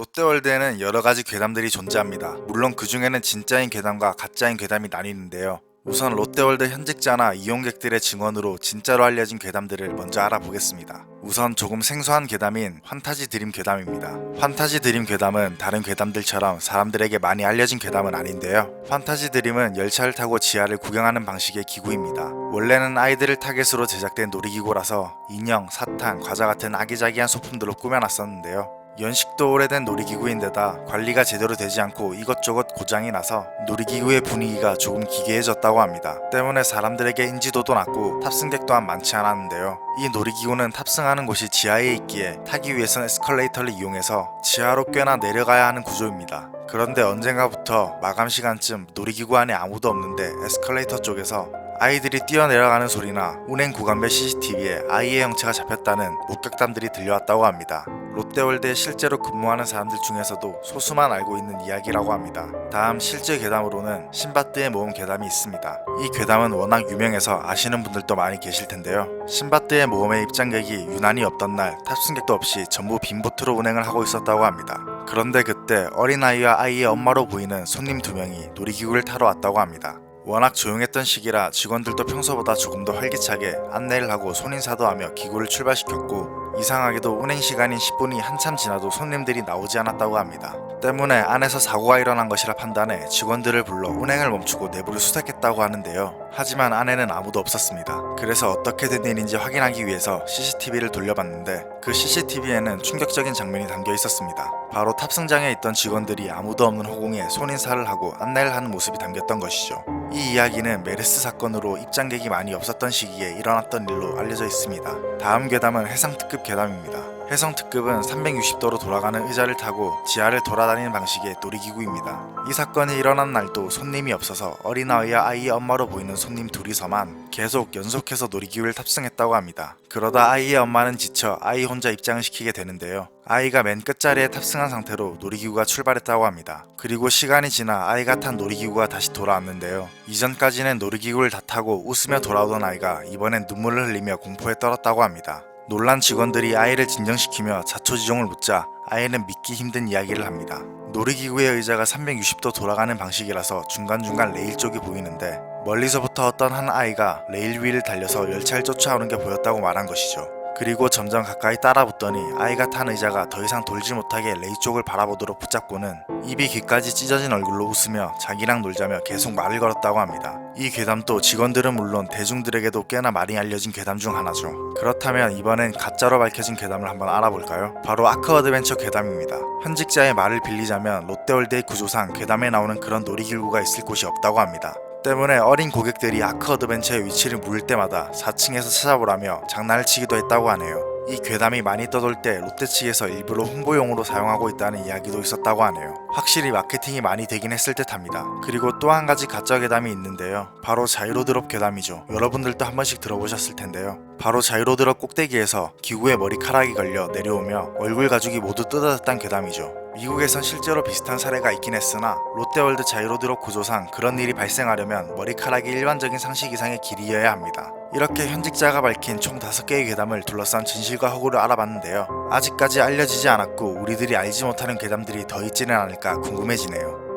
롯데월드에는 여러가지 괴담들이 존재합니다. 물론 그 중에는 진짜인 괴담과 가짜인 괴담이 나뉘는데요. 우선 롯데월드 현직자나 이용객들의 증언으로 진짜로 알려진 괴담들을 먼저 알아보겠습니다. 우선 조금 생소한 괴담인 환타지 드림 괴담입니다. 환타지 드림 괴담은 다른 괴담들처럼 사람들에게 많이 알려진 괴담은 아닌데요. 환타지 드림은 열차를 타고 지하를 구경하는 방식의 기구입니다. 원래는 아이들을 타겟으로 제작된 놀이기구라서 인형, 사탕, 과자 같은 아기자기한 소품들로 꾸며놨었는데요. 연식도 오래된 놀이기구인데다 관리가 제대로 되지 않고 이것저것 고장이 나서 놀이기구의 분위기가 조금 기괴해졌다고 합니다. 때문에 사람들에게 인지도도 낮고 탑승객 또한 많지 않았는데요. 이 놀이기구는 탑승하는 곳이 지하에 있기에 타기 위해선 에스컬레이터를 이용해서 지하로 꽤나 내려가야 하는 구조입니다. 그런데 언젠가부터 마감 시간쯤 놀이기구 안에 아무도 없는데 에스컬레이터 쪽에서 아이들이 뛰어내려가는 소리나 운행 구간별 CCTV에 아이의 형체가 잡혔다는 목격담들이 들려왔다고 합니다. 롯데월드에 실제로 근무하는 사람들 중에서도 소수만 알고 있는 이야기라고 합니다. 다음 실제 괴담으로는 신바트의 모험 괴담이 있습니다. 이 괴담은 워낙 유명해서 아시는 분들도 많이 계실 텐데요. 신바트의 모험의 입장객이 유난히 없던 날 탑승객도 없이 전부 빈 보트로 운행을 하고 있었다고 합니다. 그런데 그때 어린아이와 아이의 엄마로 보이는 손님 2명이 놀이기구를 타러 왔다고 합니다. 워낙 조용했던 시기라 직원들도 평소보다 조금 더 활기차게 안내를 하고 손인사도 하며 기구를 출발시켰고, 이상하게도 운행 시간인 10분이 한참 지나도 손님들이 나오지 않았다고 합니다. 때문에 안에서 사고가 일어난 것이라 판단해 직원들을 불러 운행을 멈추고 내부를 수색했다고 하는데요. 하지만 안에는 아무도 없었습니다. 그래서 어떻게 된 일인지 확인하기 위해서 CCTV를 돌려봤는데 그 CCTV에는 충격적인 장면이 담겨 있었습니다. 바로 탑승장에 있던 직원들이 아무도 없는 호공에 손인사를 하고 안내를 하는 모습이 담겼던 것이죠. 이 이야기는 메르스 사건으로 입장객이 많이 없었던 시기에 일어났던 일로 알려져 있습니다. 다음 괴담은 해상특급 괴담입니다. 해성특급은 360도로 돌아가는 의자를 타고 지하를 돌아다니는 방식의 놀이기구입니다. 이 사건이 일어난 날도 손님이 없어서 어린아이와 아이의 엄마로 보이는 손님 둘이서만 계속 연속해서 놀이기구를 탑승했다고 합니다. 그러다 아이의 엄마는 지쳐 아이 혼자 입장을 시키게 되는데요. 아이가 맨 끝자리에 탑승한 상태로 놀이기구가 출발했다고 합니다. 그리고 시간이 지나 아이가 탄 놀이기구가 다시 돌아왔는데요. 이전까지는 놀이기구를 다 타고 웃으며 돌아오던 아이가 이번엔 눈물을 흘리며 공포에 떨었다고 합니다. 놀란 직원들이 아이를 진정시키며 자초지종을 묻자 아이는 믿기 힘든 이야기를 합니다. 놀이기구의 의자가 360도 돌아가는 방식이라서 중간중간 레일 쪽이 보이는데 멀리서부터 어떤 한 아이가 레일 위를 달려서 열차를 쫓아오는 게 보였다고 말한 것이죠. 그리고 점점 가까이 따라붙더니 아이가 탄 의자가 더 이상 돌지 못하게 레일 쪽을 바라보도록 붙잡고는 입이 귀까지 찢어진 얼굴로 웃으며 자기랑 놀자며 계속 말을 걸었다고 합니다. 이 괴담도 직원들은 물론 대중들에게도 꽤나 많이 알려진 괴담 중 하나죠. 그렇다면 이번엔 가짜로 밝혀진 괴담을 한번 알아볼까요? 바로 아크어드벤처 괴담입니다. 현직자의 말을 빌리자면 롯데월드의 구조상 괴담에 나오는 그런 놀이기구가 있을 곳이 없다고 합니다. 때문에 어린 고객들이 아크어드벤처의 위치를 물을 때마다 4층에서 찾아보라며 장난을 치기도 했다고 하네요. 이 괴담이 많이 떠돌 때 롯데 측에서 일부러 홍보용으로 사용하고 있다는 이야기도 있었다고 하네요. 확실히 마케팅이 많이 되긴 했을 듯 합니다. 그리고 또 한 가지 가짜 괴담이 있는데요. 바로 자이로드롭 괴담이죠. 여러분들도 한 번씩 들어보셨을 텐데요. 바로 자이로드롭 꼭대기에서 기구에 머리카락이 걸려 내려오며 얼굴 가죽이 모두 뜯어졌다는 괴담이죠. 미국에선 실제로 비슷한 사례가 있긴 했으나 롯데월드 자이로드롭 구조상 그런 일이 발생하려면 머리카락이 일반적인 상식 이상의 길이여야 합니다. 이렇게 현직자가 밝힌 총 5개의 괴담을 둘러싼 진실과 허구를 알아봤는데요. 아직까지 알려지지 않았고 우리들이 알지 못하는 괴담들이 더 있지는 않을까 궁금해지네요.